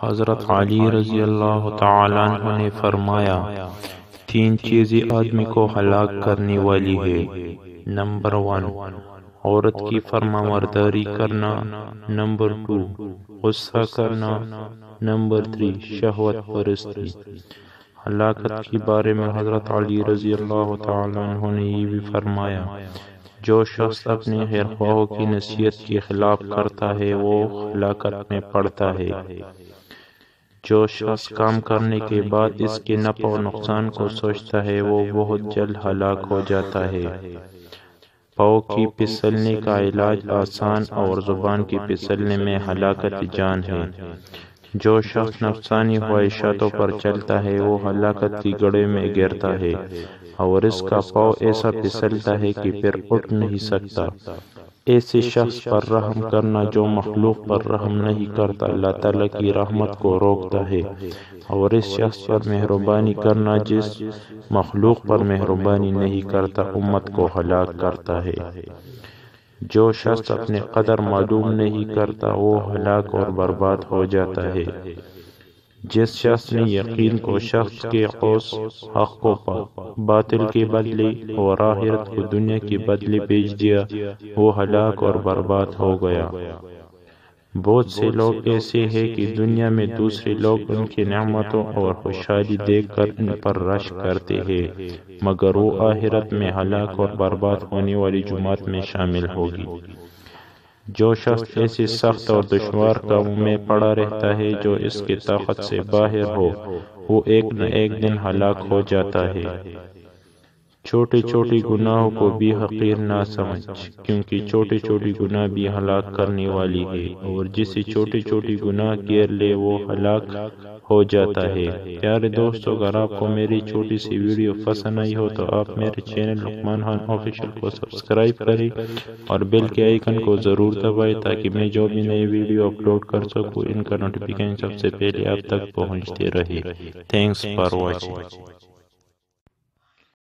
حضرت علی رضی اللہ تعالیٰ عنہ نے فرمایا، 3 چیزیں آدمی کو ہلاک کرنے والی ہے۔ نمبر 1، عورت کی فرمانبرداری کرنا۔ نمبر 2، غصہ کرنا۔ نمبر 3، شہوت پرستی۔ ہلاکت کے بارے میں حضرت علی رضی اللہ تعالیٰ عنہ نے یہ بھی فرمایا، جو شخص اپنے خیرخواہوں کی نصیحت کے خلاف کرتا ہے وہ ہلاکت میں پڑتا ہے۔ جو شخص کام کرنے کے بعد اس کے نفع و نقصان کو سوچتا ہے وہ بہت جلد ہلاک ہو جاتا ہے۔ پاؤں کی پھسلنے کا علاج آسان اور زبان کی پھسلنے میں ہلاکت جان ہے۔ جو شخص نفسانی خواہشاتوں پر چلتا ہے وہ ہلاکت کی گڑھے میں گرتا ہے اور اس کا پاؤں ایسا پھسلتا ہے کہ پھر اٹھ نہیں سکتا۔ ایسے شخص پر رحم کرنا جو مخلوق پر رحم نہیں کرتا اللہ تعالیٰ کی رحمت کو روکتا ہے، اور اس شخص پر مہربانی کرنا جس مخلوق پر مہربانی نہیں کرتا امت کو ہلاک کرتا ہے۔ جو شخص اپنے قدر معلوم نہیں کرتا وہ ہلاک اور برباد ہو جاتا ہے۔ جس شخص نے یقین کو شخص کے قوس حق کو باطل کے بدلے اور آخرت کو دنیا کے بدلے بیچ دیا وہ ہلاک اور برباد ہو گیا۔ بہت سے لوگ ایسے ہیں کہ دنیا میں دوسرے لوگ ان کی نعمتوں اور خوشحالی دیکھ کر ان پر رشک کرتے ہیں، مگر وہ آخرت میں ہلاک اور برباد ہونے والی جماعت میں شامل ہوگی۔ جو شخص ایسے سخت اور دشوار کاموں میں پڑا رہتا ہے جو اس کی طاقت سے باہر ہو وہ ایک نہ ایک دن ہلاک ہو جاتا ہے۔ چھوٹے چھوٹے گناہوں کو بھی حقیر نہ سمجھ، کیونکہ چھوٹے چھوٹے گناہ بھی ہلاک کرنے والی ہے، اور جسے چھوٹے چھوٹے گناہ گھیر لے وہ ہلاک ہو جاتا ہے۔ پیارے دوستو، اگر آپ کو میری چھوٹی سی ویڈیو پسند آئی ہو تو آپ میرے چینل لقمان خان آفیشیل کو سبسکرائب کریں اور بیل کے آئیکن کو ضرور دبائیں تاکہ میں جو بھی نئی ویڈیو اپلوڈ کر سکوں ان کا نوٹیفیکیشن سب سے پہلے آپ تک پہنچتے رہے۔ Thanks for watching.